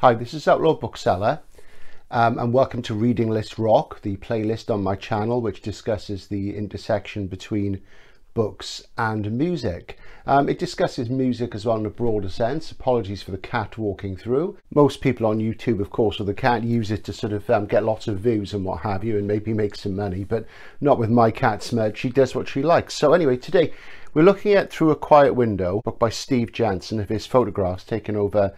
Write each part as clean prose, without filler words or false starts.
Hi, this is Outlaw Bookseller, and welcome to Reading List Rock, the playlist on my channel which discusses the intersection between books and music. It discusses music as well in a broader sense. Apologies for the cat walking through. Most people on YouTube, of course, with the cat use it to sort of get lots of views and what have you, and maybe make some money, but not with my cat Smudge. She does what she likes. So anyway, today we're looking at Through a Quiet Window, a book by Steve Jansen, of his photographs taken over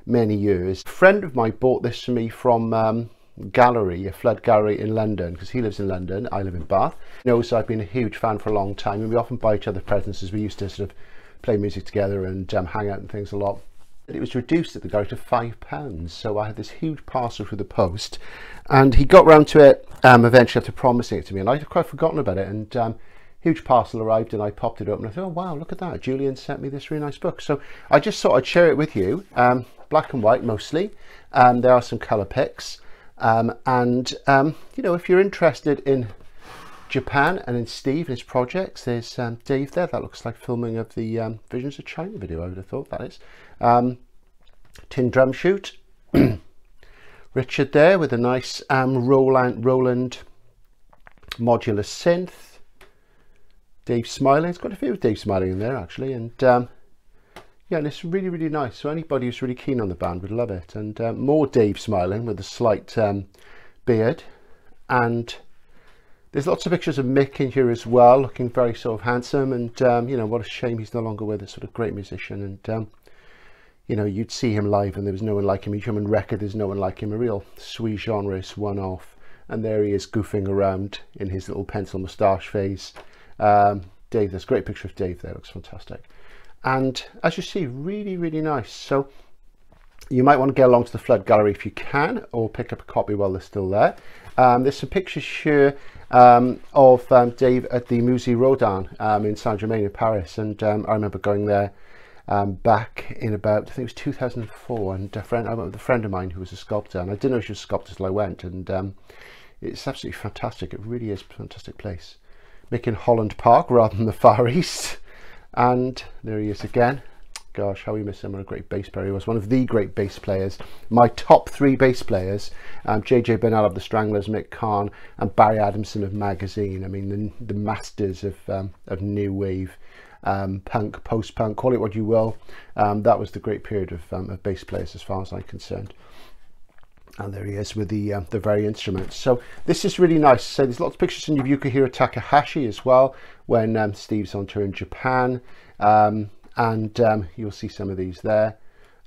many years. A friend of mine bought this for me from gallery, a flood gallery in London, because he lives in London, I live in Bath. He knows I've been a huge fan for a long time, and we often buy each other presents as we used to sort of play music together and hang out and things a lot. It was reduced at the gallery to £5, so I had this huge parcel through the post, and he got round to it eventually after promising it to me, and I'd quite forgotten about it. And huge parcel arrived, and I popped it open and I thought, oh wow, look at that, Julian sent me this really nice book. So I just thought I'd share it with you. Black and white mostly. There are some colour pics. You know, if you're interested in Japan and in Steve and his projects, there's Dave there. That looks like filming of the Visions of China video, I would have thought that is. Tin drum shoot. Richard there with a nice Roland modular synth. Dave smiling. It's got a few of Dave smiling in there actually, and yeah, and it's really, really nice. So anybody who's really keen on the band would love it. And more Dave smiling with a slight beard. And there's lots of pictures of Mick in here as well, looking very sort of handsome. And, you know, what a shame he's no longer with us, sort of great musician. And, you know, you'd see him live and there was no one like him. You hear him on record, there's no one like him. A real sui generis one-off. And there he is goofing around in his little pencil moustache phase. Dave, there's a great picture of Dave there, looks fantastic. And as you see, really, really nice. So you might want to get along to the Flood Gallery if you can, or pick up a copy while they're still there. There's some pictures here of Dave at the Musée Rodin in Saint-Germain in Paris. And I remember going there back in about, I think it was 2004. And I went with a friend of mine who was a sculptor. And I didn't know she was a sculptor until I went. And it's absolutely fantastic. It really is a fantastic place. Mick in Holland Park rather than the Far East. And there he is again. Gosh, how we miss him. What a great bass player he was. One of the great bass players. My top three bass players. JJ Burnell of the Stranglers, Mick Karn, and Barry Adamson of Magazine. I mean, the masters of new wave, punk, post-punk, call it what you will. That was the great period of bass players as far as I'm concerned. And there he is with the very instruments. So this is really nice. So there's lots of pictures of Yukihiro Takahashi as well when Steve's on tour in Japan. You'll see some of these there.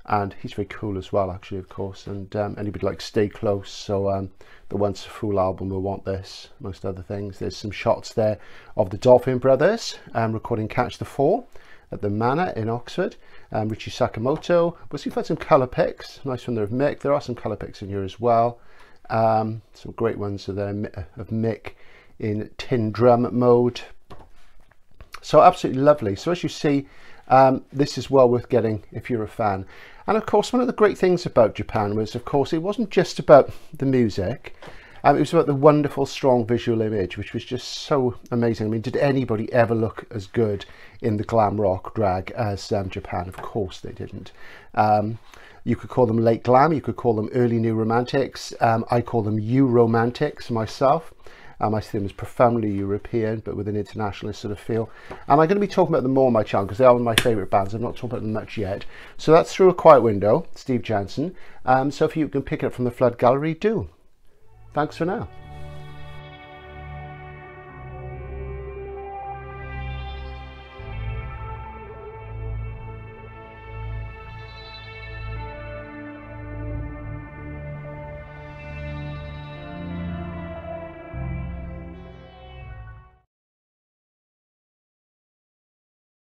And he's very cool as well, actually, of course. And anybody like Stay Close. So the Once a Fool album will want this, amongst other things. There's some shots there of the Dolphin brothers recording Catch the Fall at the Manor in Oxford. Richie Sakamoto. We'll see if I have some colour pics. Nice one there of Mick. There are some colour pics in here as well. Some great ones are there of Mick in tin drum mode. So absolutely lovely. So as you see, this is well worth getting if you're a fan. And of course, one of the great things about Japan was, of course, it wasn't just about the music. It was about the wonderful, strong visual image, which was just so amazing. I mean, did anybody ever look as good in the glam rock drag as Japan? Of course they didn't. You could call them late glam, you could call them early new romantics. I call them Euromantics myself. I see them as profoundly European, but with an internationalist sort of feel. And I'm going to be talking about them more on my channel because they are one of my favourite bands. I've not talked about them much yet. So that's Through a Quiet Window, Steve Jansen. So if you can pick it up from the Flood Gallery, do. Thanks for now.